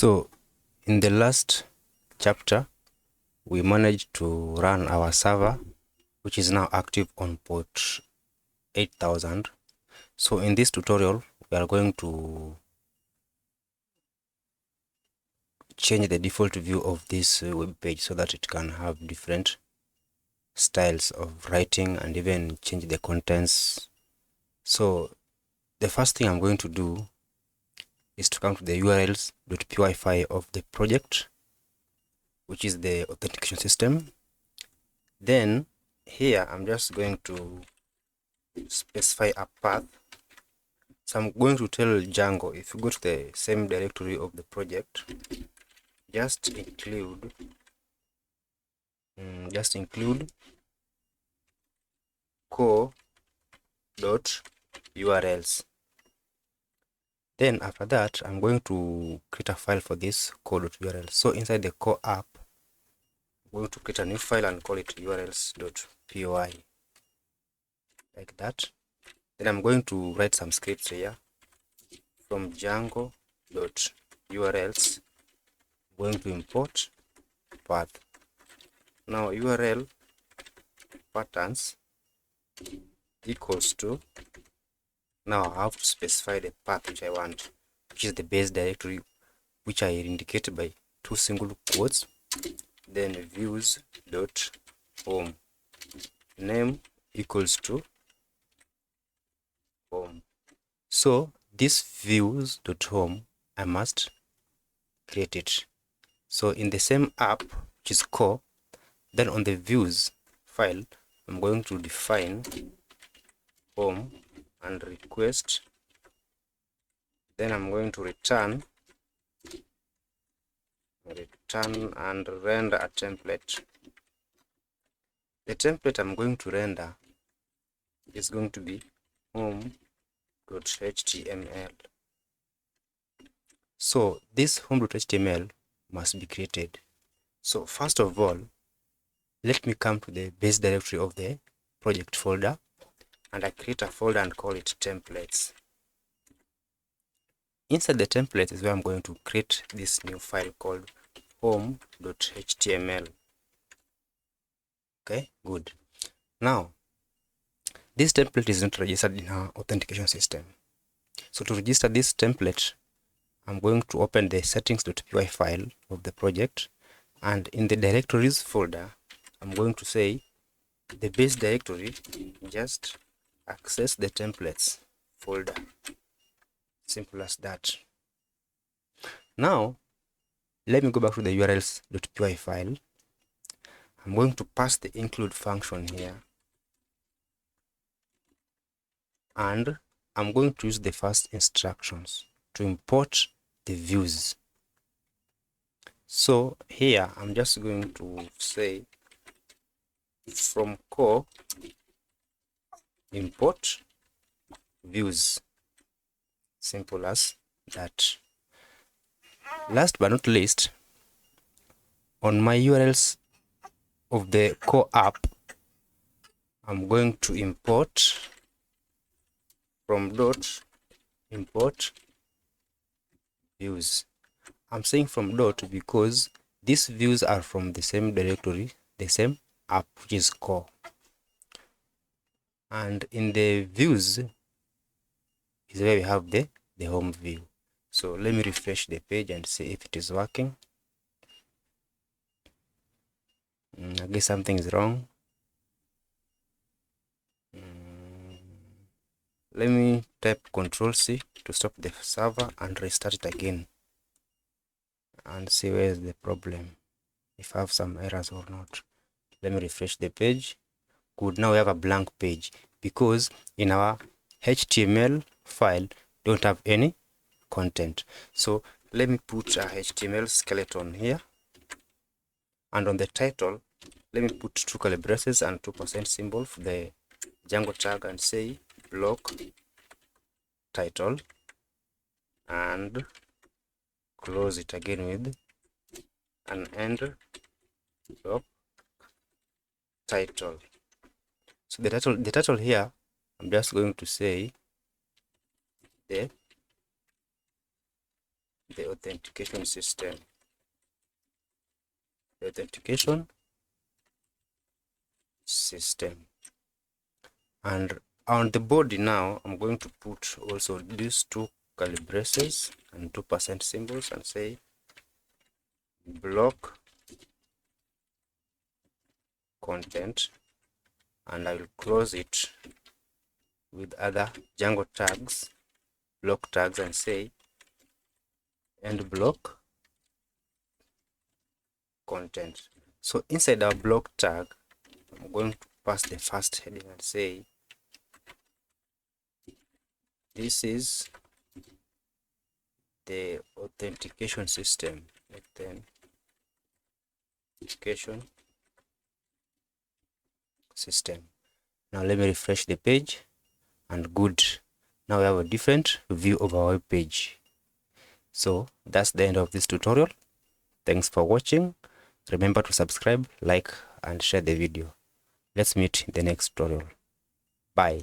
So in the last chapter, we managed to run our server, which is now active on port 8000. So in this tutorial, we are going to change the default view of this web page so that it can have different styles of writing and even change the contents. So the first thing I'm going to do is to come to the urls.py file of the project, which is the authentication system. Then here I'm just going to specify a path. So I'm going to tell Django, if you go to the same directory of the project, just include core.urls. Then after that, I'm going to create a file for this core.url. So inside the core app, I'm going to create a new file and call it urls.py, like that. Then I'm going to write some scripts here. From Django.urls, I'm going to import path. Now URL patterns equals to, now I have to specify the path which I want, which is the base directory, which I indicate by two single quotes. Then views.home, name equals to home. So this views.home, I must create it. So in the same app, which is core, then on the views file, I'm going to define home and request. Then I'm going to return and render a template. The template I'm going to render is going to be home.html. So this home.html must be created. So first of all, let me come to the base directory of the project folder, and I create a folder and call it templates. Inside the templates is where I'm going to create this new file called home.html. Okay, good. Now, this template is not registered in our authentication system. So to register this template, I'm going to open the settings.py file of the project, and in the directories folder, I'm going to say the base directory, just access the templates folder. Simple as that. Now, let me go back to the urls.py file. I'm going to pass the include function here, and I'm going to use the first instructions to import the views. So here I'm just going to say from core import views. Simple as that. Last but not least, on my URLs of the core app, I'm going to import from dot import views. I'm saying from dot because these views are from the same directory, the same app, which is core. And in the views is where we have the home view. So let me refresh the page and see if it is working. I guess something is wrong. Let me type Ctrl+C to stop the server and restart it again and see where is the problem, if I have some errors or not. Let me refresh the page. Good, now we have a blank page because in our HTML file don't have any content. So let me put a HTML skeleton here, and on the title let me put two curly braces and 2% symbol for the Django tag and say block title, and close it again with an end block title. So the title here, I'm just going to say the the authentication system. The authentication system. And on the body now, I'm going to put also these two curly braces and 2% symbols and say block content, and I will close it with other Django tags, block tags, and say end block content. So inside our block tag, I'm going to pass the first heading and say this is the authentication system. Authentication system. Now let me refresh the page, and good. Now we have a different view of our web page. So that's the end of this tutorial. Thanks for watching. Remember to subscribe, like, and share the video. Let's meet in the next tutorial. Bye.